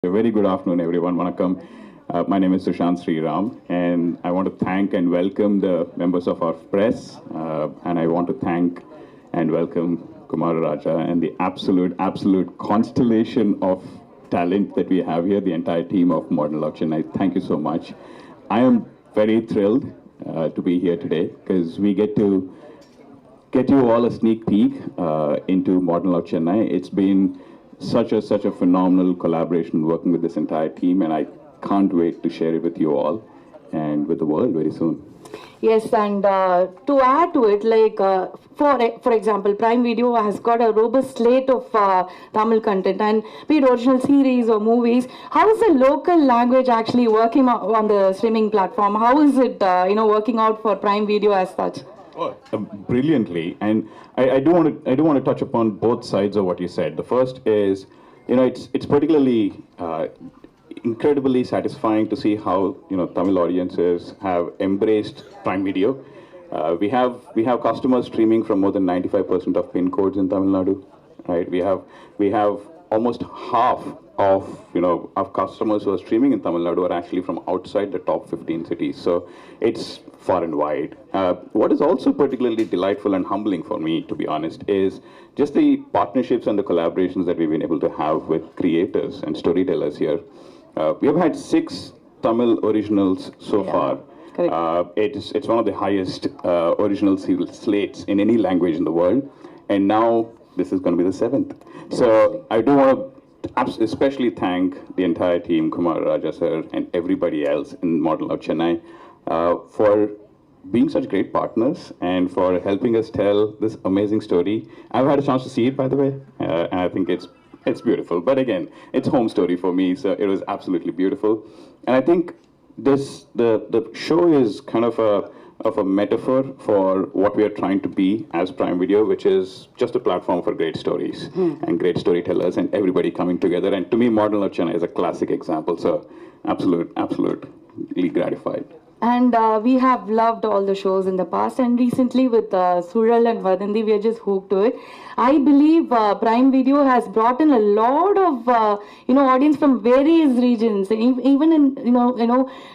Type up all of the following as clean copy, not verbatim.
A very good afternoon, everyone. Vanakkam. My name is Sushant Sriram, and I want to thank and welcome the members of our press, and I want to thank and welcome Kumar Raja and the absolute constellation of talent that we have here, the entire team of Modern Love Chennai. Thank you so much. I am very thrilled to be here today because we get you all a sneak peek into Modern Love Chennai. It's been such a phenomenal collaboration working with this entire team, and I can't wait to share it with you all and with the world very soon. Yes, and to add to it, for example, Prime Video has got a robust slate of Tamil content, and be it original series or movies. How is the local language actually working on the streaming platform? How is it, working out for Prime Video as such? Brilliantly, and I do want to touch upon both sides of what you said. The first is, it's particularly incredibly satisfying to see how Tamil audiences have embraced Prime Video. We have customers streaming from more than 95% of pin codes in Tamil Nadu, right? We have almost half of customers who are streaming in Tamil Nadu are actually from outside the top 15 cities. So it's far and wide. What is also particularly delightful and humbling for me, to be honest, is just the partnerships and the collaborations that we've been able to have with creators and storytellers here. We have had 6 Tamil originals so far. It's one of the highest original slates in any language in the world, and now this is going to be the 7th. So I do want to especially thank the entire team, Kumar Raja sir, and everybody else in Model Love Chennai for being such great partners and for helping us tell this amazing story. I've had a chance to see it, by the way, and I think it's beautiful. But again, it's home story for me, so it was absolutely beautiful. And I think the show is kind of a metaphor for what we are trying to be as Prime Video, which is just a platform for great stories and great storytellers and everybody coming together. And to me, Modern Love Chennai is a classic example. So absolutely gratified. And we have loved all the shows in the past, and recently with Sural and Vadanthi, we are just hooked to it. I believe Prime Video has brought in a lot of audience from various regions, even in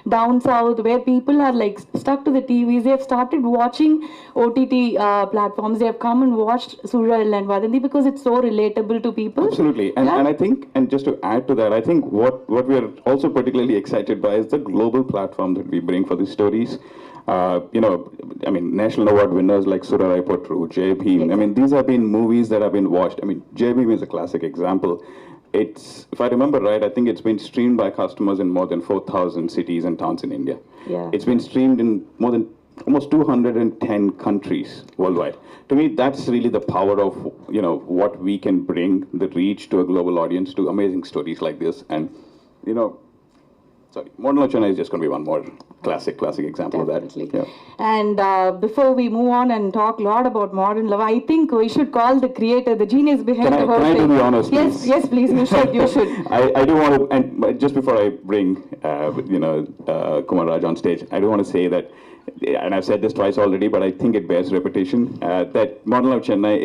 down south where people are like stuck to the TVs. They have started watching OTT platforms. They have come and watched Sural and Vadanthi because it's so relatable to people. Absolutely, and I think, and just to add to that, I think what we are also particularly excited by is the global platform that we bring for these stories. National award winners like Surarai Potru, Jai Bhim. I mean, these have been movies that have been watched. I mean, Jai Bhim is a classic example. If I remember right, I think it's been streamed by customers in more than 4,000 cities and towns in India. Yeah. It's been streamed in more than almost 210 countries worldwide. To me, that's really the power of what we can bring, the reach to a global audience, to amazing stories like this. And Modern Love Chennai is just going to be one more classic example Definitely. of that. Yeah. And before we move on and talk a lot about Modern Love, I think we should call the creator, the genius behind the whole thing. Can I do the honors, please? Yes, please. You should. I do want to, and just before I bring Kumar Raj on stage, I do want to say that, and I've said this twice already, but I think it bears repetition, that Modern Love Chennai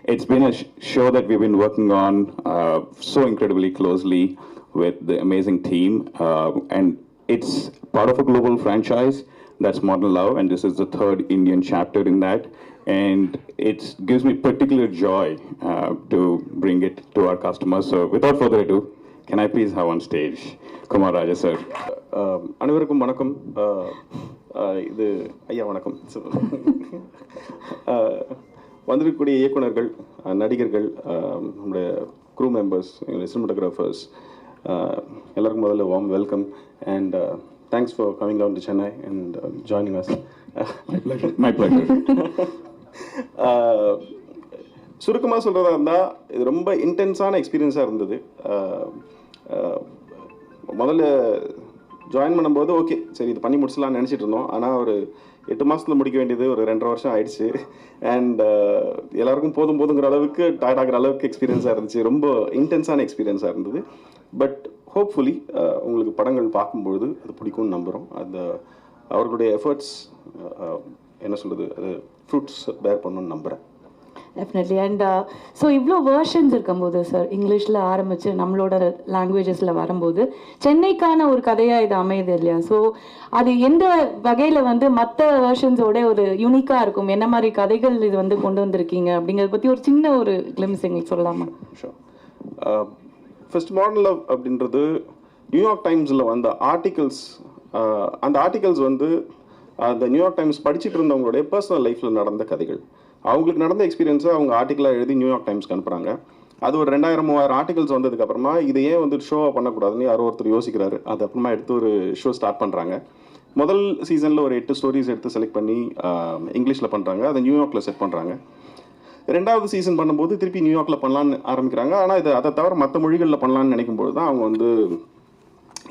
it's been a show that we've been working on so incredibly closely with the amazing team, and it's part of a global franchise that's Modern Love, and this is the 3rd Indian chapter in that, and it gives me particular joy to bring it to our customers. So without further ado, can I please have on stage Kumar Raja sir? அனைவருக்கும் வணக்கம். இது ஐயா வணக்கம். வந்திருக்கக்கூடிய இயக்குனர்கள், நடிகர்கள், நம்முடைய crew members, cinematographers, எல்லாருக்கும் முதல்ல warm welcome and thanks for coming down to Chennai and joining us. My pleasure. சுருக்கமாக சொல்கிறதா இருந்தால் இது ரொம்ப இன்டென்ஸான எக்ஸ்பீரியன்ஸாக இருந்தது. முதல்ல ஜாயின் பண்ணும்போது ஓகே சரி இது பண்ணி முடிச்சலாம்னு நினச்சிட்டு இருந்தோம். ஆனால் ஒரு 8 மாதத்தில் முடிக்க வேண்டியது ஒரு 2.5 வருஷம் ஆயிடுச்சு. அண்ட் எல்லாருக்கும் போதுங்கிற அளவுக்கு டயர்ட் ஆகிற அளவுக்கு எக்ஸ்பீரியன்ஸாக இருந்துச்சு. ரொம்ப இன்டென்ஸான எக்ஸ்பீரியன்ஸாக இருந்தது. பட் ஹோப்ஃபுல்லி உங்களுக்கு படங்கள் பார்க்கும்பொழுது அது பிடிக்கும்னு நம்புகிறோம். அவர்களுடைய எஃபர்ட்ஸ் என்ன சொல்கிறது, அது ஃப்ரூட்ஸ் பேர் பண்ணணும்னு நம்புகிறேன். டெஃபினெட்லி. அண்ட் ஸோ இவ்வளோ வேர்ஷன்ஸ் இருக்கும்போது சார், இங்கிலீஷில் ஆரம்பித்து நம்மளோட லாங்குவேஜஸில் வரும்போது சென்னைக்கான ஒரு கதையாக இது அமையுது இல்லையா? ஸோ அது எந்த வகையில் வந்து மற்ற வேர்ஷன்ஸோட ஒரு யூனிக்காக இருக்கும்? என்ன மாதிரி கதைகள் இது வந்து கொண்டு வந்திருக்கீங்க அப்படிங்கிறத பற்றி ஒரு சின்ன ஒரு கிளிம்ஸ் எங்களுக்கு சொல்லலாமா? ஃபர்ஸ்ட் மாடர்ன் லவ் அப்படின்றது நியூயார்க் டைம்ஸில் வந்த ஆர்டிகல்ஸ். அந்த ஆர்டிகல்ஸ் வந்து அந்த நியூயார்க் டைம்ஸ் படிச்சுட்டு இருந்தவங்களுடைய பர்சனல் லைஃப்பில் நடந்த கதைகள். அவங்களுக்கு நடந்த எக்ஸ்பீரியன்ஸை அவங்க ஆர்டிக்கலாக எழுதி நியூயார்க் டைம்ஸ்க்கு அனுப்புகிறாங்க. அது ஒரு 2000-3000 ஆர்டிகல்ஸ் வந்ததுக்கப்புறமா இதை ஏன் வந்து ஷோவாக பண்ணக்கூடாதுன்னு யாரோ ஒருத்தர் யோசிக்கிறாரு. அது அப்புறமா எடுத்து ஒரு ஷோ ஸ்டார்ட் பண்ணுறாங்க. முதல் சீசனில் ஒரு 8 ஸ்டோரிஸ் எடுத்து செலக்ட் பண்ணி இங்கிலீஷில் பண்ணுறாங்க. அதை நியூயார்க்கில் செட் பண்ணுறாங்க. 2வது சீசன் பண்ணும்போது திருப்பி நியூயார்க்கில் பண்ணலான்னு ஆரம்பிக்கிறாங்க. ஆனால் இது அதை தவிர மற்ற மொழிகளில் பண்ணலான்னு நினைக்கும்போது தான் அவங்க வந்து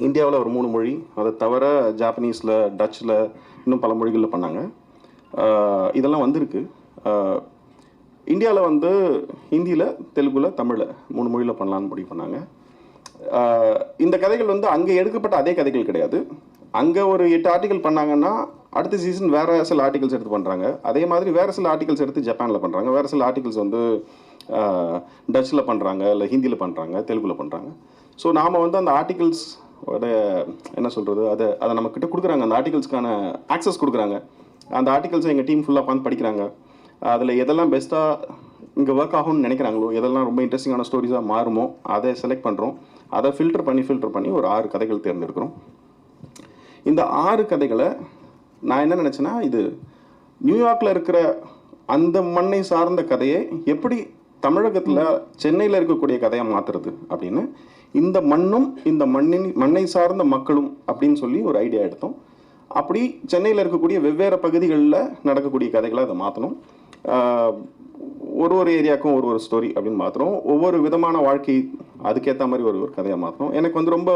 இந்தியாவில் ஒரு 3 மொழி, அதை தவிர ஜாப்பனீஸில், டச்சில், இன்னும் பல மொழிகளில் பண்ணாங்க. இதெல்லாம் வந்திருக்கு. இந்தியாவில் வந்து ஹிந்தியில், தெலுங்கில், தமிழில் 3 மொழியில் பண்ணலான்னு முடிவு பண்ணாங்க. இந்த கதைகள் வந்து அங்கே எடுக்கப்பட்ட அதே கதைகள் கிடையாது. அங்கே ஒரு 8 ஆர்டிகல் பண்ணாங்கன்னா அடுத்த சீசன் வேறு சில ஆர்டிகல்ஸ் எடுத்து பண்ணுறாங்க. அதே மாதிரி வேறு சில ஆர்டிகல்ஸ் எடுத்து ஜப்பானில் பண்ணுறாங்க. வேறு சில ஆர்டிகல்ஸ் வந்து டச்சில் பண்ணுறாங்க, இல்லை ஹிந்தியில் பண்ணுறாங்க, தெலுங்கில் பண்ணுறாங்க. ஸோ நாம் வந்து அந்த ஆர்டிகல்ஸ் என்ன சொல்கிறது, அதை நம்மக்கிட்ட கொடுக்குறாங்க. அந்த ஆர்டிகல்ஸ்க்கான ஆக்சஸ் கொடுக்குறாங்க. அந்த ஆர்டிகல்ஸை எங்கள் டீம் ஃபுல்லாக உட்காந்து படிக்கிறாங்க. அதில் எதெல்லாம் பெஸ்ட்டாக இங்கே ஒர்க் ஆகும்னு நினைக்கிறாங்களோ, எதெல்லாம் ரொம்ப இன்ட்ரெஸ்டிங்கான ஸ்டோரிஸாக மாறுமோ அதை செலக்ட் பண்ணுறோம். அதை ஃபில்டர் பண்ணி ஒரு 6 கதைகள் தேர்ந்தெடுக்கிறோம். இந்த 6 கதைகளை நான் என்ன நினச்சேன்னா, இது நியூயார்க்கில் இருக்கிற அந்த மண்ணை சார்ந்த கதையை எப்படி தமிழகத்தில், சென்னையில் இருக்கக்கூடிய கதையை மாற்றுறது அப்படின்னு, இந்த மண்ணும் இந்த மண்ணை சார்ந்த மக்களும் அப்படின்னு சொல்லி ஒரு ஐடியா எடுத்தோம். அப்படி சென்னையில் இருக்கக்கூடிய வெவ்வேறு பகுதிகளில் நடக்கக்கூடிய கதைகளை அதை மாற்றணும். ஒரு ஏரியாவுக்கும் ஒரு ஸ்டோரி அப்படின்னு மாற்றுறோம். ஒவ்வொரு விதமான வாழ்க்கை அதுக்கேற்ற மாதிரி ஒரு கதையாக மாற்றணும். எனக்கு வந்து ரொம்ப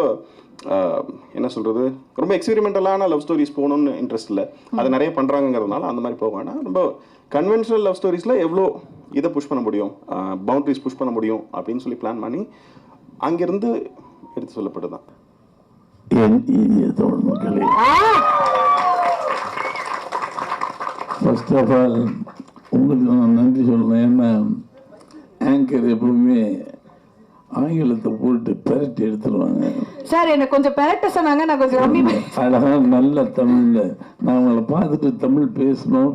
என்ன சொல்கிறது, ரொம்ப எக்ஸ்பெரிமெண்டலான லவ் ஸ்டோரிஸ் போகணும்னு இன்ட்ரெஸ்ட் இல்லை. அதை நிறைய பண்ணுறாங்கிறதுனால அந்த மாதிரி போக வேண்டாம். ரொம்ப கன்வென்ஷனல் லவ் ஸ்டோரிஸில் எவ்வளோ இதை புஷ் பண்ண முடியும், பவுண்ட்ரிஸ் புஷ் பண்ண முடியும் அப்படின்னு சொல்லி பிளான் பண்ணி அங்கிருந்து எடுத்து சொல்லப்பட்டு தான். ஃபர்ஸ்ட் ஆஃப் ஆல் உங்களுக்கு நான் நன்றி சொல்கிறேன். ஏன்னா ஆங்கர் எப்பவுமே ஆங்கிலத்தை போட்டு பெரட்டி எடுத்துருவாங்க. சார் என்ன கொஞ்சம் பெரட்ட சொன்னாங்க, நான் கொஞ்சம் கம்மி அழகாக நல்ல தமிழில் நான் உங்களை பார்த்துட்டு தமிழ்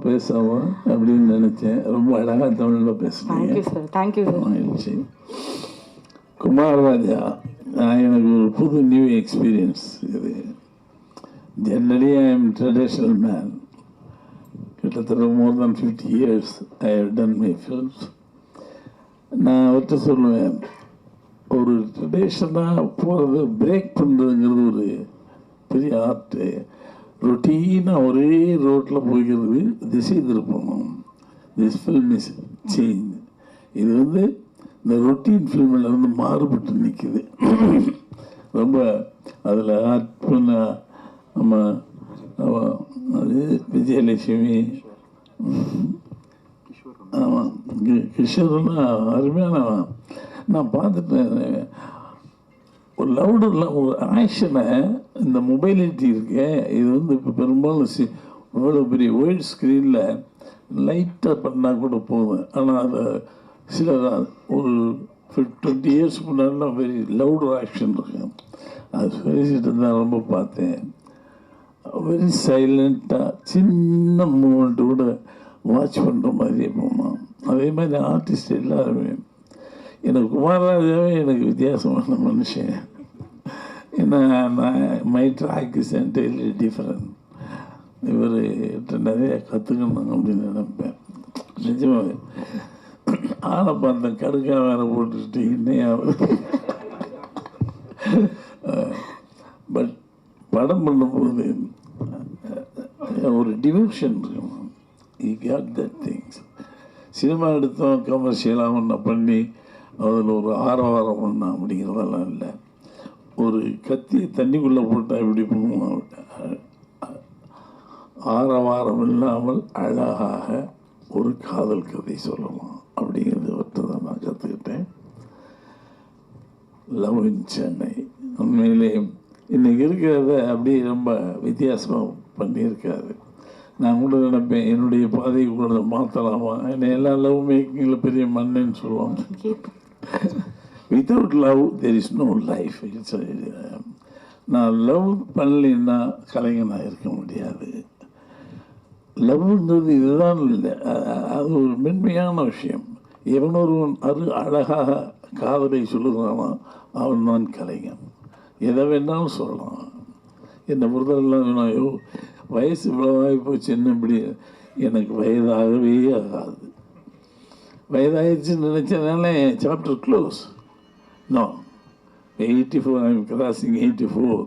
பேசாமோ அப்படின்னு நினச்சேன். ரொம்ப அழகாக தமிழில் பேசுகிறேன். Thank you sir. ஆயிடுச்சு. குமாரராஜா எனக்கு ஒரு புது நியூ எக்ஸ்பீரியன்ஸ் இது. Generally I am traditional man. கிட்டத்தட்ட more than 50 years I have done my films. நான் அவர்கிட்ட சொல்லுவேன், ஒரு ட்ரெடிஷனாக போகிறது பிரேக் பண்ணுறதுங்கிறது ஒரு பெரிய ஆர்ட்டு. ரொட்டீனாக ஒரே ரோட்டில் போய்க்கிறது திசை திருப்பணும். This film is change. இது வந்து இந்த ரொட்டீன் ஃபில்மில் இருந்து மாறுபட்டு நிற்குது. ரொம்ப அதில் ஆர்ட் பண்ண நம்ம அது விஜயலட்சுமி, ஆமாம், கிஷோர்னா அருமையானவன். நான் பார்த்துட்டேன். ஒரு லவுடரில் ஒரு ஆக்ஷனை, இந்த மொபைலிட்டி இருக்கு, இது வந்து இப்போ பெரும்பாலும் இவ்வளோ பெரிய ஒயிட் ஸ்க்ரீனில் லைட்டாக பண்ணால் கூட போதும். ஆனால் அதை சில ஒரு 20 years முன்னாடிலாம் வெரி லவுட் ஆக்ஷன் இருக்கு. அது பேசிட்டு இருந்தால் ரொம்ப பார்த்தேன். வெரி சைலண்ட்டாக சின்ன மூமெண்ட்டு கூட வாட்ச் பண்ணுற மாதிரியே போகணும். அதே மாதிரி ஆர்டிஸ்ட் எல்லாருமே. எனக்கு குமாரராஜாவே எனக்கு வித்தியாசமான மனுஷன். ஏன்னா நான் my track is entirely different. இவர்கிட்ட நிறைய கற்றுக்கணும் அப்படின்னு நினைப்பேன். நிஜமாவே ஆனப்பா அந்த கடுக்கா வேற போட்டுட்டு இன்னையாவது. பட் படம் பண்ணும்போது ஒரு டிவோஷன் இருக்கணும். You get that things. Cinema எடுத்தோம் கமர்ஷியலாக ஒன்று பண்ணி அதில் ஒரு ஆரவாரம் ஒன்றா அப்படிங்கிறதெல்லாம் இல்லை. ஒரு கத்தியை தண்ணிக்குள்ளே போட்டால் எப்படி பண்ணுவோம், ஆரவாரம் இல்லாமல் அழகாக ஒரு காதல் கதை சொல்லலாம் அப்படிங்கிறது வட்டு தான் நான் கற்றுக்கிட்டேன். லவ் இன் சென்னை உண்மையிலே இன்றைக்கி இருக்கிறத அப்படியே ரொம்ப வித்தியாசமாக பண்ணியிருக்காரு. நான் கூட நினைப்பேன் என்னுடைய பாதையை கூட மாற்றலாமா, என்னை எல்லா லவ் மேக்கிங்கில் பெரிய மன்னன்னு சொல்லுவாங்க. Without love there is no life. It's நான் லவ் பண்ணலைன்னா கலைஞனாக இருக்க முடியாது. லவ்ன்றது இதுதான் இல்லை, அது ஒரு மென்மையான விஷயம். எவனொருவன் அழகாக காதலை சொல்லுகிறானோ அவன் தான் கலைஞன். எதை வேணாலும் சொல்லலாம். என்னை பொறுத்தவரைலாம் வேணாயோ வயசு இவ்வளவாகி போச்சு என்ன இப்படி, எனக்கு வயதாகவே ஆகாது. வயதாகிடுச்சுன்னு நினச்சதுனால chapter close. No, 84, I'm crossing 84.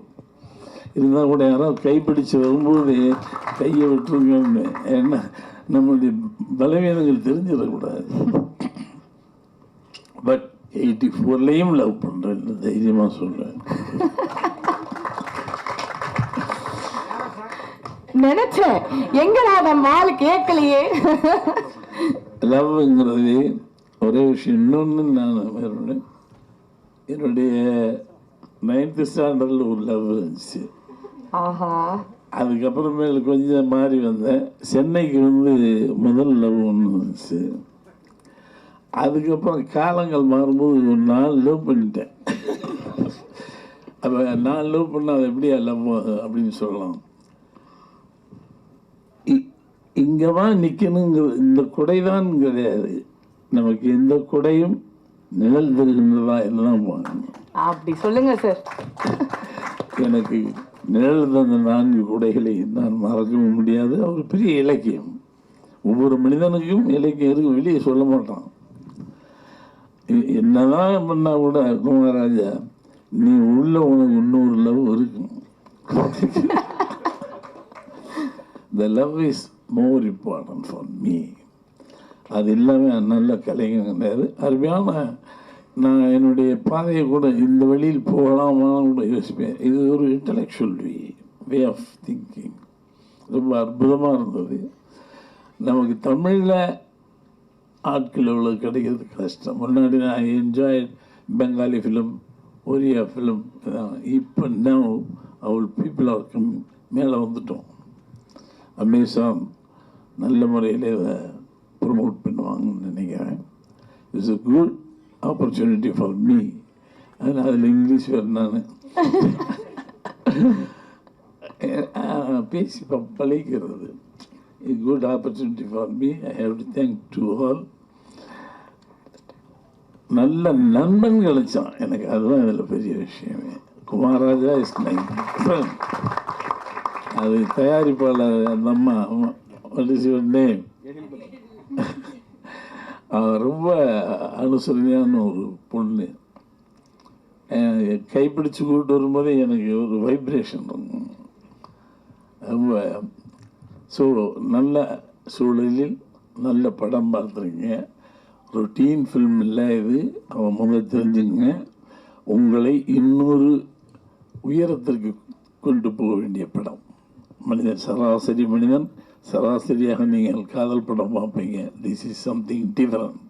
இருந்தால் கூட யாராவது கைப்பிடிச்சு வரும்போது கையை விட்டுருங்கன்னு, ஏன்னா நம்மளுடைய பலவீனங்கள் தெரிஞ்சிடக்கூடாது. பட் 84லையும் லவ் பண்ணுறேன்னு தைரியமாக சொல்கிறேன். நினைச்சேன் எங்கடா நம்ம ஆளு கேட்கலையே. லவ்ங்கிறது ஒரே விஷயம். இன்னொன்று நான் என்னுடைய 9th ஸ்டாண்டர்டில் ஒரு லவ் இருந்துச்சு. அதுக்கப்புறமேல கொஞ்சம் மாறி வந்தேன். சென்னைக்கு முதல் லவ் ஒன்று இருந்துச்சு. அதுக்கப்புறம் காலங்கள் மாறும்போது ஒரு 4 லவ் பண்ணிட்டேன். அப்போ 4 லவ் பண்ணால் அது எப்படியா லவ் அப்படின்னு சொல்லலாம். இங்கேவா நிற்கணுங்கிற இந்த குடைதான் கிடையாது, நமக்கு எந்த குடையும் நிழல் தருகின்றதா எல்லாம் போகணும். அப்படி சொல்லுங்க சார். எனக்கு நிழல் தந்த 4 குடைகளை நான் மறக்கவும் முடியாது. ஒரு பெரிய இலக்கியம். ஒவ்வொரு மனிதனுக்கும் இலக்கியம் இருக்கு, வெளியே சொல்ல மாட்டான். என்னதான் பண்ணா கூட குமாரராஜா நீ உள்ள உனக்கு இன்னொரு லவ் இருக்கும். The love is more important for me. அது இல்லாமல் நல்ல கலைஞர் கிடையாது. அருமையான நான் என்னுடைய பாதையை கூட இந்த வழியில் போகலாமான்னு கூட யோசிப்பேன். இது ஒரு இன்டலெக்சுவல் வே ஆஃப் திங்கிங். ரொம்ப அற்புதமாக இருந்தது. நமக்கு தமிழில் ஆட்கள் எவ்வளோ கிடைக்கிறது கஷ்டம். முன்னாடி நான் enjoy Bengali film, Oriya film. இப்போ நவ் அவள் பீப்புள் ஆர் கம்மிங், மேலே வந்துட்டோம். அமேசான் நல்ல முறையில் இதை ப்ரொமோட் பண்ணுவாங்கன்னு நினைக்கிறேன். It's a good opportunity for me. அதனால் அதில் இங்கிலீஷ் வேறு நான் பேசி பழகிறது. Good opportunity for me. I have to thank to all. நல்ல நண்பன் கிடைச்சான் எனக்கு, அதுதான் இதில் பெரிய விஷயமே. Kumararaja is my friend. அது தயாரிப்பாளர் அந்த அம்மா, வாட் இஸ் யுவர் நேம், ரொம்ப அனுசரணையான ஒரு பொண்ணு. கைப்பிடிச்சு கூப்பிட்டு வரும்போதே எனக்கு ஒரு வைப்ரேஷன் இருக்கும் ரொம்ப. ஸோ நல்ல சூழலில் நல்ல படம் பார்த்துருங்க. ரொட்டீன் ஃபில்ம் இல்லை இது, அவன் முதல் தெரிஞ்சுங்க. உங்களை இன்னொரு உயரத்திற்கு கொண்டு போக வேண்டிய படம். மனிதன் சராசரி மனிதன், சராசரியாக நீங்கள் காதல் படம் பார்ப்பீங்க. This is something different.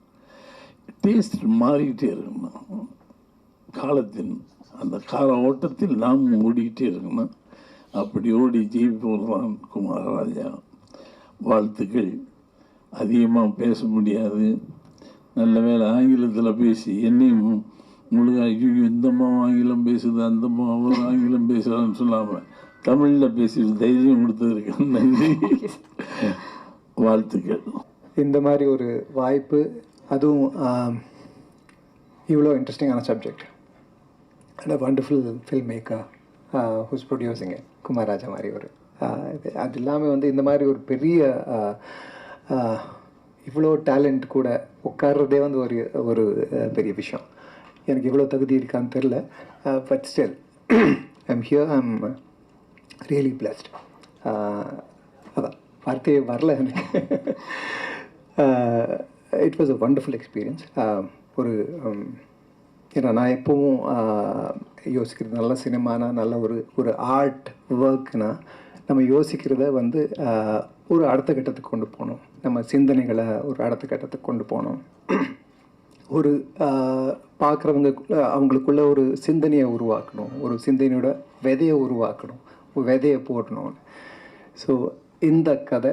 Taste மாறிக்கிட்டே இருக்கணும். காலத்தின் அந்த கால ஓட்டத்தில் நாம் ஓடிக்கிட்டே இருக்கணும். அப்படி ஓடி ஜெயிப்பவர்தான் குமாரராஜா. வாழ்த்துக்கள். அதிகமாக பேச முடியாது. நல்ல வேலை ஆங்கிலத்தில் பேசி என்னையும் முழுக ஐயோ இந்தம்மா ஆங்கிலம் பேசுது, அந்தம்மா அவர் ஆங்கிலம் பேசுகிறான்னு சொல்லாமல் தமிழில் பேசி தைரியம் கொடுத்ததற்கு நன்றி, வாழ்த்துக்கள். இந்த மாதிரி ஒரு வாய்ப்பு, அதுவும் இவ்வளோ இன்ட்ரெஸ்டிங்கான subject and a wonderful film maker who's producing it, Kumararaja மாதிரி ஒரு இது. அது இல்லாமல் இந்த மாதிரி ஒரு பெரிய இவ்வளோ டேலண்ட் கூட உட்கார்றதே ஒரு ஒரு பெரிய விஷயம். எனக்கு இவ்வளோ தகுதி இருக்கான்னு தெரில, but still I'm here, I'm really blessed. அதான் வார்த்தையே வரல எனக்கு. It was a wonderful experience. ஒரு ஏன்னா நான் எப்போவும் யோசிக்கிறது நல்ல சினிமானா, நல்ல ஒரு ஆர்ட் ஒர்க்னா நம்ம யோசிக்கிறத ஒரு அடுத்த கட்டத்துக்கு கொண்டு போகணும். நம்ம சிந்தனைகளை ஒரு அடுத்த கட்டத்துக்கு கொண்டு போகணும். ஒரு அவங்களுக்குள்ள ஒரு சிந்தனையை உருவாக்கணும், ஒரு சிந்தனையோட விதையை உருவாக்கணும், ஒரு விதையை போடணும். ஸோ இந்த கதை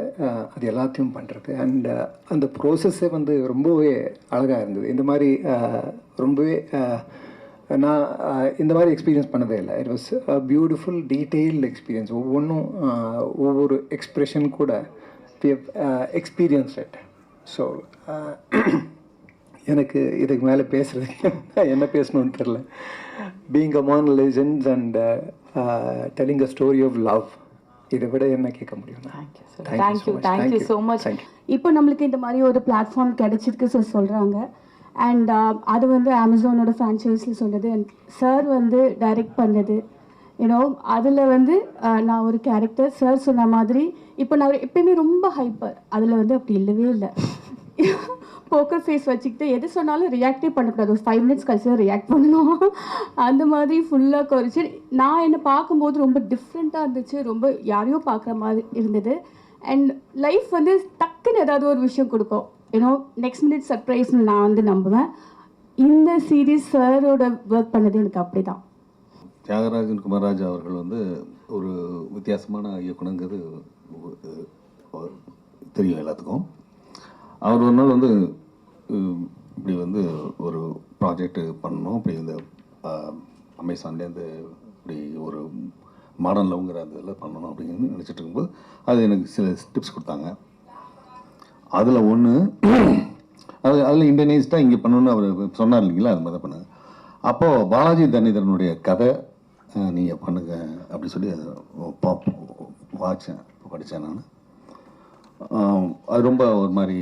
அது எல்லாத்தையும் பண்ணுறது அண்ட் அந்த ப்ரோசஸ்ஸே வந்து ரொம்பவே அழகாக இருந்தது. இந்த மாதிரி ரொம்பவே நான் இந்த மாதிரி எக்ஸ்பீரியன்ஸ் பண்ணதே இல்லை. It was beautiful detailed experience. ஒவ்வொன்றும் ஒவ்வொரு எக்ஸ்ப்ரெஷன் கூட எக்ஸ்பீரியன்ஸ் இட். ஸோ எனக்கு இதுக்கு மேலே பேசுகிறதுக்கு என்ன பேசணும்னு தெரில. Being among legends and telling a story of love, இதை விட என்ன கேட்க முடியும்? Thank you so much. இப்போ நம்மளுக்கு இந்த மாதிரி ஒரு பிளாட்ஃபார்ம் கிடைச்சிருக்கு சொல்கிறாங்க. அண்ட் அது வந்து அமேசானோட ஃப்ரான்ச்சைஸில் சொன்னது அண்ட் சார் வந்து டைரக்ட் பண்ணது. யூனோ அதில் வந்து நான் ஒரு கேரக்டர் சார் சொன்ன மாதிரி இப்போ நான் எப்பயுமே ரொம்ப ஹைப்பர், அதில் வந்து அப்படி இல்லவே இல்லை. போக்கர் ஃபேஸ் வச்சுக்கிட்டு எது சொன்னாலும் ரியாக்டே பண்ணக்கூடாது, ஒரு 5 minutes கழிச்சு ரியாக்ட் பண்ணணும். அந்த மாதிரி ஃபுல்லாக குறைச்சி நான் என்னை பார்க்கும்போது ரொம்ப டிஃப்ரெண்ட்டாக இருந்துச்சு, ரொம்ப யாரையோ பார்க்குற மாதிரி இருந்தது. அண்ட் லைஃப் வந்து டக்குன்னு ஏதாவது ஒரு விஷயம் கொடுக்கும், ஏன்னோ நெக்ஸ்ட் மினிட் சர்ப்ரைஸ்னு நான் வந்து நம்புவேன். இந்த சீரீஸ் சாரோட ஒர்க் பண்ணது எனக்கு அப்படி தான். தியாகராஜன் குமாரராஜ் அவர்கள் வந்து ஒரு வித்தியாசமான இயக்குனங்கிறது தெரியும் எல்லாத்துக்கும். அவர் ஒரு நாள் வந்து இப்படி வந்து ஒரு ப்ராஜெக்ட் பண்ணணும், இப்படி இந்த அமேசான்லேருந்து இப்படி ஒரு மாடர்ன் லவ்ங்கிற அந்த இதில் பண்ணணும் அப்படின்னு நினச்சிட்டு இருக்கும்போது அது எனக்கு சில டிப்ஸ் கொடுத்தாங்க. அதில் ஒன்று அதில் இண்டியனைஸ்டாக இங்கே பண்ணணுன்னு அவர் சொன்னார் இல்லைங்களா, அது மாதிரி தான் பண்ணாங்க. அப்போது பாலாஜி தரணிதரனுடைய கதை நீங்கள் பண்ணுங்க அப்படி சொல்லி வாட்சேன், படித்தேன் நான். அது ரொம்ப ஒரு மாதிரி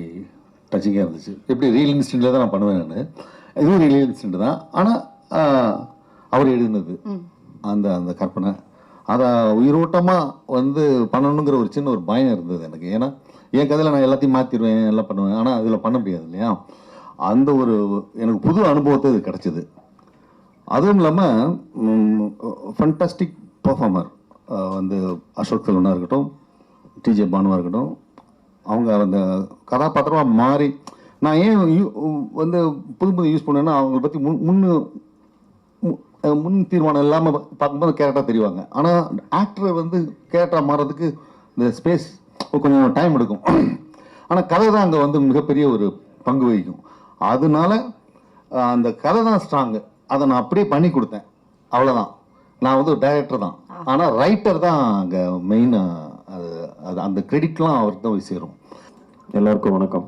டச்சிங்காக இருந்துச்சு. எப்படி ரியல் இன்சிடெண்ட்டில் தான் நான் பண்ணுவேன் நான், இதுவும் ரியல் இன்சிடெண்ட் தான். ஆனால் அவர் எழுதினது அந்த அந்த கற்பனை அதை உயிரோட்டமாக வந்து பண்ணணுங்கிற ஒரு சின்ன ஒரு பயம் இருந்தது எனக்கு. ஏன்னா என் கதையில் நான் எல்லாத்தையும் மாற்றிடுவேன், எல்லாம் பண்ணுவேன், ஆனால் அதில் பண்ண முடியாது இல்லையா. அந்த ஒரு எனக்கு புது அனுபவத்தை இது கிடச்சிது. அதுவும் இல்லாமல் ஃபண்டாஸ்டிக் பர்ஃபார்மர் வந்து அசோக் செல்வனாக இருக்கட்டும், டிஜே பானுவாக இருக்கட்டும், அவங்க அந்த கதாபாத்திரமாக மாறி நான் ஏன் வந்து புது யூஸ் பண்ணேன்னா அவங்கள பற்றி முன் தீர்மானம் இல்லாமல் பார்க்கும்போது கேரக்டராக தெரிவாங்க. ஆனால் ஆக்டரை வந்து கேரக்டராக மாறதுக்கு இந்த ஸ்பேஸ் கொஞ்சம் டைம் எடுக்கும். ஆனால் கதை தான் அங்கே வந்து மிகப்பெரிய ஒரு பங்கு வகிக்கும். அதனால அந்த கதை தான் ஸ்ட்ராங்கு, அதை நான் அப்படியே பண்ணி கொடுத்தேன், அவ்வளோதான். நான் வந்து ஒரு டைரக்டர் தான், ஆனால் ரைட்டர் தான் அங்கே மெயின். அது அந்த கிரெடிட்லாம் அவருக்கு தான் போய் சேரும். எல்லாருக்கும் வணக்கம்.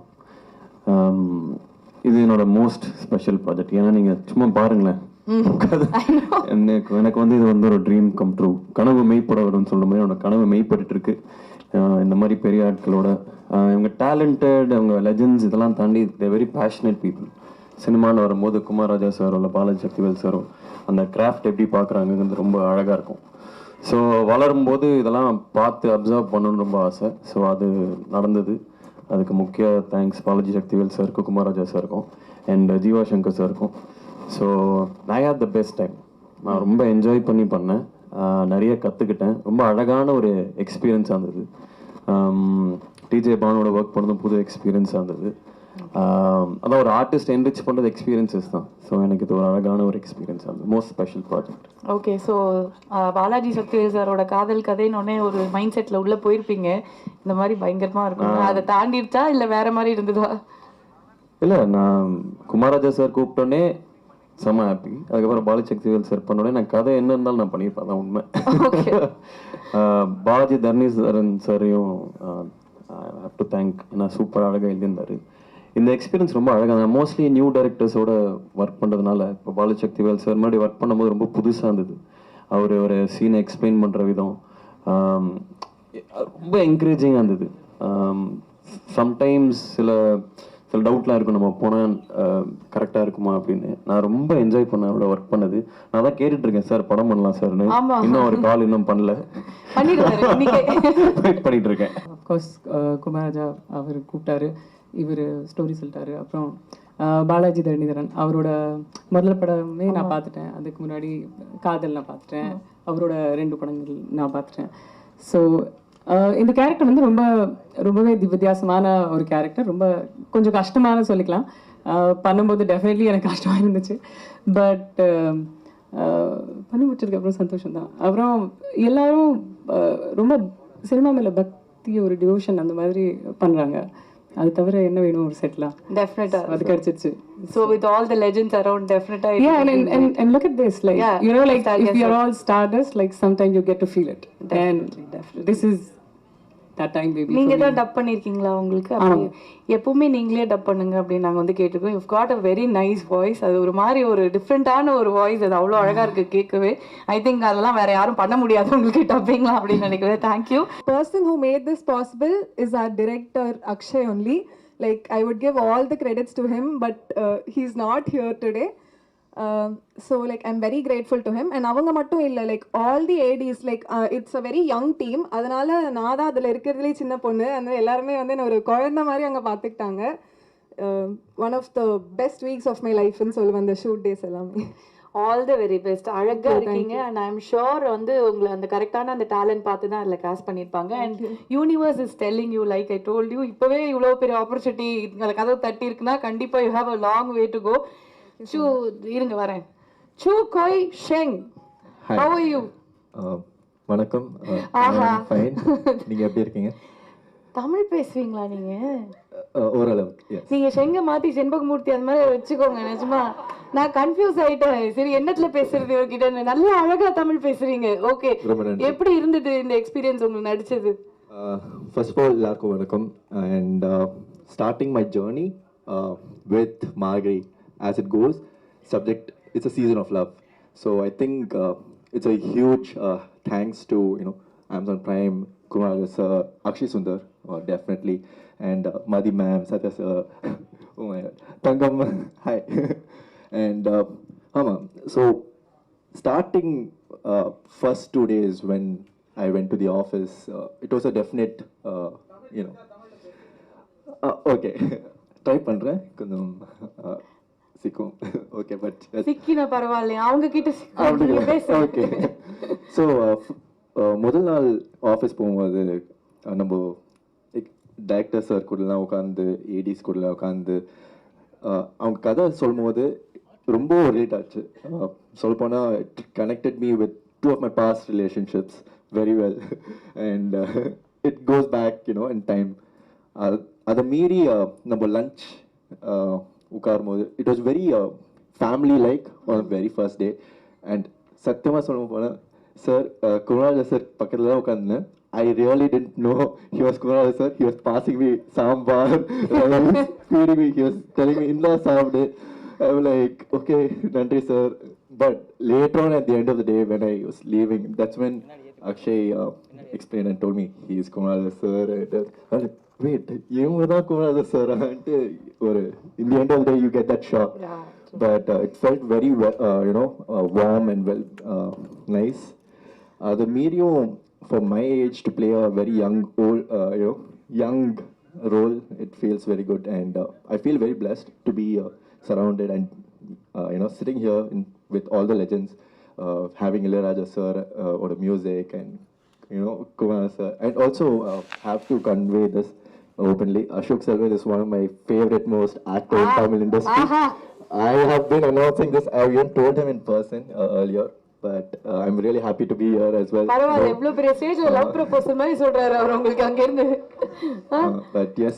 இது என்னோட மோஸ்ட் ஸ்பெஷல் ப்ராஜெக்ட். ஏன்னா நீங்கள் சும்மா பாருங்களேன், எனக்கு வந்து இது வந்து ஒரு ட்ரீம் கம் ட்ரூ. கனவு மெய்ப்பட வரும்னு சொல்ற மாதிரி என்னோட கனவு மெய்ப்பட்டு இருக்கு. இந்த மாதிரி பெரிய ஆட்களோட இவங்க டேலண்டட், அவங்க லெஜெண்ட்ஸ் இதெல்லாம் தாண்டி தே வெரி பேஷனேட் பீப்புள். சினிமாவில் வரும்போது குமாரராஜா சாரோ இல்லை பாலாஜி சக்திவேல் சாரோ அந்த கிராஃப்ட் எப்படி பார்க்குறாங்கிறது ரொம்ப அழகாக இருக்கும். ஸோ வளரும்போது இதெல்லாம் பார்த்து அப்சர்வ் பண்ணணும்னு ரொம்ப ஆசை. ஸோ அது நடந்தது. அதுக்கு முக்கிய தேங்க்ஸ் பாலாஜி சக்திவேல் சாருக்கும், குமாரராஜா சாருக்கும் அண்ட் ஜீவா சங்கர் சாருக்கும். So I had the best time. நான் ரொம்ப என்ஜாய் பண்ணி பண்ணேன், நிறைய கற்றுக்கிட்டேன். ரொம்ப அழகான ஒரு எக்ஸ்பீரியன்ஸாக இருந்தது. டிஜே பானோட ஒர்க் பண்ணதும் புது எக்ஸ்பீரியன்ஸாக இருந்தது. அதான் ஒரு ஆர்டிஸ்ட் என்ரிச் பண்ணுறது எக்ஸ்பீரியன்ஸஸ் தான். ஸோ எனக்கு இது ஒரு அழகான ஒரு எக்ஸ்பீரியன்ஸாக இருந்தது. Most special project. Okay, so Balaji Sakthivel சாரோட காதல் கதைன்னு ஒரு மைண்ட் செட்டில் உள்ளே போயிருப்பீங்க. இந்த மாதிரி பயங்கரமாக இருக்கும், அதை தாண்டிடுச்சா இல்லை வேற மாதிரி இருந்ததா? இல்லை, நான் குமாரராஜா சார் கூப்பிட்டோன்னே செம்ம ஹாப்பி. அதுக்கப்புறம் பாலாஜி சக்திவேல் சார் பண்ணோடனே நான் கதை என்ன இருந்தாலும் நான் பண்ணியிருப்பேன், அதான் உண்மை. பாலாஜி தர்ணீஸ்வரன் சாரையும் ஹேவ் டு தேங்க். ஏன்னா சூப்பர் அழகாக எழுதியிருந்தார். இந்த எக்ஸ்பீரியன்ஸ் ரொம்ப அழகாக. நான் மோஸ்ட்லி நியூ டைரக்டர்ஸோட ஒர்க் பண்ணுறதுனால இப்போ பாலாஜி சக்திவேல் சார் முன்னாடி ஒர்க் பண்ணும்போது ரொம்ப புதுசாக இருந்தது. அவர் ஒரு சீனை எக்ஸ்பிளைன் பண்ணுற விதம் ரொம்ப என்கரேஜிங்காக இருந்தது. சம்டைம்ஸ் சில டவுட்லாம் இருக்கும், நம்ம போனால் கரெக்டாக இருக்குமா அப்படின்னு. நான் ரொம்ப என்ஜாய் பண்ணேன் அவரோட ஒர்க் பண்ணது. நான் தான் கேட்டுட்டு இருக்கேன், சார் படம் பண்ணலாம் சார்னு. இன்னும் ஒரு கால் இன்னும் பண்ணல, வெயிட் பண்ணிட்டு இருக்கேன். அஃப்கோர்ஸ் குமாரராஜா அவர் கூப்பிட்டாரு, இவர் ஸ்டோரி சொல்லிட்டாரு. அப்புறம் பாலாஜி தரணிதரன் அவரோட முதல் படமே நான் பார்த்துட்டேன். அதுக்கு முன்னாடி காதல் நான் பார்த்துட்டேன், அவரோட 2 படங்கள் நான் பார்த்துட்டேன். ஸோ இந்த கேரக்டர் வந்து ரொம்பவே வித்தியாசமான ஒரு கேரக்டர். ரொம்ப கொஞ்சம் கஷ்டமான சொல்லிக்கலாம். பண்ணும்போது டெஃபினெட்லி எனக்கு கஷ்டமாக இருந்துச்சு. பட் பண்ணி முடிச்சதுக்கு அப்புறம் சந்தோஷம் தான். அப்புறம் எல்லாரும் ரொம்ப சினிமா மேலே பக்தி ஒரு டிவோஷன் அந்த மாதிரி பண்ணுறாங்க. அது தவிர என்ன வேணும் ஒரு செட்டிலா? Definitely. அது கிடைச்சிருச்சு. So with all the legends around, definitely. Yeah, and look at this, like, Yeah, you know, like if yes, we are sir. all stardust, like sometimes you get to feel it. Definitely, And definitely. this is that time, baby. நீங்க for me. தான் dub பண்ணிருக்கீங்களா உங்களுக்கு? அப்படி எப்பவுமே நீங்களே dub பண்ணுங்க அப்படின்னு நாங்க வந்து கேட்டிருக்கோம். You've got a very nice voice. அது ஒரு மாதிரி ஒரு டிஃப்ரெண்டான ஒரு வாய்ஸ். அது அவ்வளோ அழகா இருக்கு கேட்கவே. ஐ திங்க் அதெல்லாம் வேற யாரும் பண்ண முடியாது உங்களுக்கு டப்பிங்லாம் அப்படின்னு நினைக்கிறேன். Thank you. Person who made this possible is our director Akshay only. Like, I would give all the credits to him, but he's not here today. So like I'm very grateful to him. And avanga mattum illa, like all the ADs, like it's a very young team. Adanala na da adula irukkiradile chinna ponnu andha ellarume vandu enna oru koyanda mari anga paathittaanga. One of the best weeks of my life in solvan the shoot days ellame. All the very best. அழகா இருக்கீங்க. And I am sure வந்து உங்களை அந்த கரெக்டான அந்த talent பார்த்து தான் அதில் காஸ்ட் பண்ணியிருப்பாங்க. And universe is telling you, like I told you, இப்போவே இவ்வளோ பெரிய ஆப்பர்ச்சுனிட்டி உங்களை கதவு தட்டி இருக்குன்னா கண்டிப்பாக you have a long way to go. சூ இருங்க வரேன். சூ கோய் ஷெங், ஹவ் ஆர் யூ? வணக்கம். ஃபைன். நீங்கள் எப்படி இருக்கீங்க? தமிழ் பேசுவீங்களா நீங்க? ஓரளவுக்கு. நீங்க செங்க மாத்தி செண்பகமூர்த்தி அந்த மாதிரி வச்சுக்கோங்க. நிஜமா நான் கன்ஃபியூஸ் ஆயிட்டேன். சரி என்னத்துல பேசுறது இவர்கிட்ட? நல்லா அழகா தமிழ் பேசுறீங்க. ஓகே, எப்படி இருந்தது இந்த எக்ஸ்பீரியன்ஸ் உங்களுக்கு நடிச்சது? ஃபர்ஸ்ட் ஆஃப் ஆல் எல்லாருக்கும் வணக்கம். And starting my journey with மார்கரி as it goes, subject it's a season of love. So I think it's a huge thanks to Amazon Prime, Kumar sir, Akshay Sundar, definitely, and Madhi ma'am, Satya sir, oh my god, Tangam, hi. And so starting first 2 days when I went to the office, it was a definite okay, try பண்றேன் கொஞ்சம் சிக்கும். Okay, but சிக்கினா பரவாயில்லை, அவங்க கிட்ட பேசு. Okay. So முதல் நாள் office போகும்போது நம்ம டைரக்டர் சார் கூடலாம் உட்காந்து, ஏடிஸ் கூடலாம் உட்காந்து அவங்க கதை சொல்லும் போது ரொம்ப ரிலேட் ஆச்சு. சொல்லப்போனால் it connected me with 2 of my past relationships very well. And it goes back in time. அதை மீறி நம்ம லஞ்ச் உட்காரும்போது it was very family like on very first day. And சத்தியமாக சொல்ல போனால் சார், குருராஜா சார் பக்கத்தில் தான் உட்காந்துனேன். I really didn't know he was Kumar sir. He was passing me sambar, feeding me. He was telling me, "Inna saavde." I was like, "Okay, nandri sir." But later on, at the end of the day, when I was leaving, that's when Akshay explained and told me he is Kumar sir. And wait, you are Kumar sir. And in the end of the day, you get that shock. Yeah. But it felt very, warm and well, nice. The medium for my age to play a very young role, it feels very good, and I feel very blessed to be surrounded and sitting here with all the legends, having Ilayaraja sir or the music, and Kumar sir, and also have to convey this openly. Ashok Selvan is one of my favorite most actor in Tamil industry. I have been announcing this. I even told him in person earlier. But I'm really happy to be here as well. பரவாயில்லை, எவ்வளவு பெரிய ஸ்டேஜ்ல love proposal மாதிரி சொல்றாரு அவர் உங்களுக்கு அங்க இருந்து. But yes,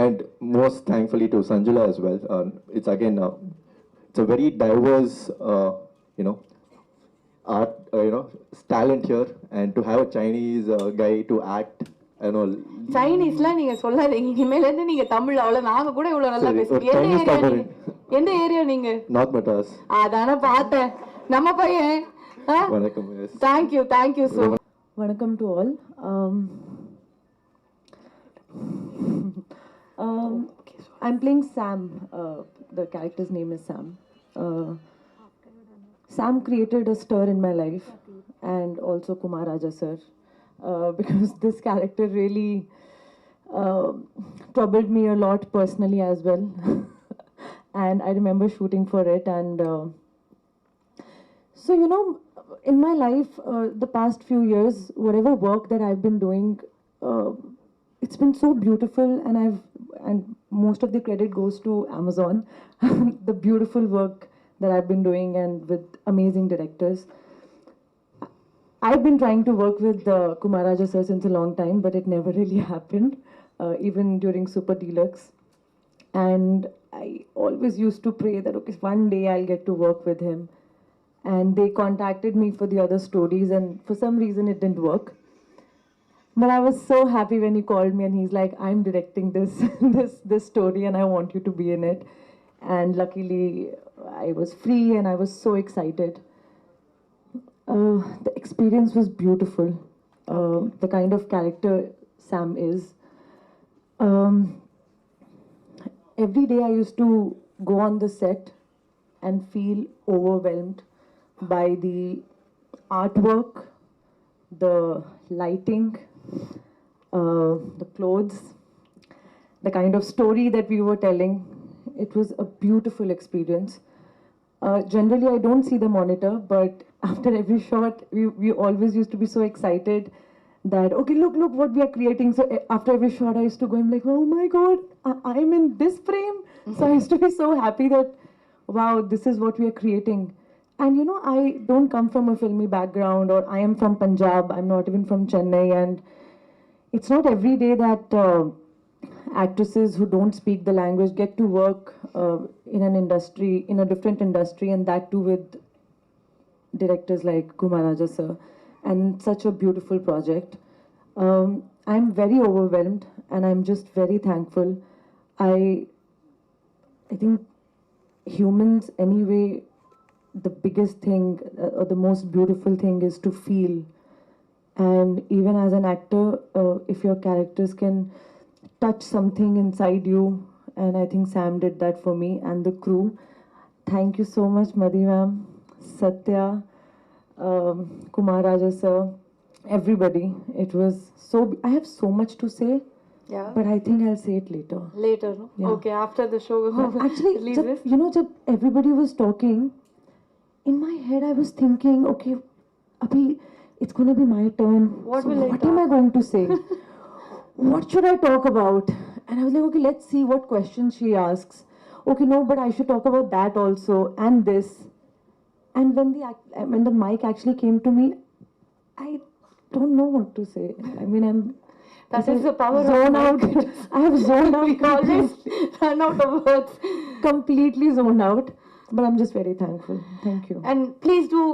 and most thankfully to Sanjula as well. It's again, it's a very diverse, art, talent here, and to have a Chinese guy to act and all. சைனீஸ்லாம் நீங்க சொல்லாதீங்க, இனிமேல இருந்து நீங்க தமிழ் அவ்வளவு நாங்க கூட இவ்வளவு நல்லா பேசுறீங்க. எந்த ஏரியா நீங்க? நார்த் மெட்ராஸ். அதானே பார்த்தேன். நம்ம பையன். வணக்கம். Thank you so much. Vanakkam to all. I'm playing Sam. The character's name is Sam. Sam created a stir in my life, and also Kumar Raja sir, because this character really troubled me a lot personally as well. And I remember shooting for it, and so, in my life, the past few years, whatever work that I've been doing, it's been so beautiful, and most of the credit goes to Amazon, the beautiful work that I've been doing, and with amazing directors. I've been trying to work with Kumaraja sir since a long time, but it never really happened, even during Super Deluxe. And I always used to pray that, okay, one day I'll get to work with him. And they contacted me for the other stories, and for some reason it didn't work. But I was so happy when he called me and he's like, I'm directing this this story and I want you to be in it. And luckily I was free and I was so excited. The experience was beautiful. The kind of character Sam is. Every day I used to go on the set and feel overwhelmed by the artwork, the lighting, the clothes, the kind of story that we were telling. It was a beautiful experience. Generally, I don't see the monitor, but after every shot, we always used to be so excited that, okay, look what we are creating. So after every shot, I used to go and like, oh my God, I'm in this frame. So I used to be so happy that, wow, this is what we are creating. And you know, I don't come from a filmy background, or I am from Punjab. I'm not even from Chennai. And it's not every day that actresses who don't speak the language get to work in an industry, in a different industry, and that too with directors like Kumaraja sir, and such a beautiful project. I'm very overwhelmed and I'm just very thankful. I think humans anyway, the biggest thing or the most beautiful thing is to feel. And even as an actor, if your characters can touch something inside you, and I think Sam did that for me and the crew. Thank you so much, Madhi ma'am, Satya, Kumar Raja sir, everybody. It was so, I have so much to say, Yeah. but I think I'll say it later. Later, no? Yeah. Okay, after the show. Actually, releases. you know, jab everybody was talking, in my head I was thinking, okay, Abhi, it's going to be my turn. What So will I what am I going to say? What should I talk about? And I was like, okay, let's see what questions she asks. Okay, no, but I should talk about that also, and this. And when the mic actually came to me, I don't know what to say. I mean, That is the power of zone out. mic. I have zoned out. We always run out of words. Completely zoned out. But I'm just very thankful. Thank you. And please do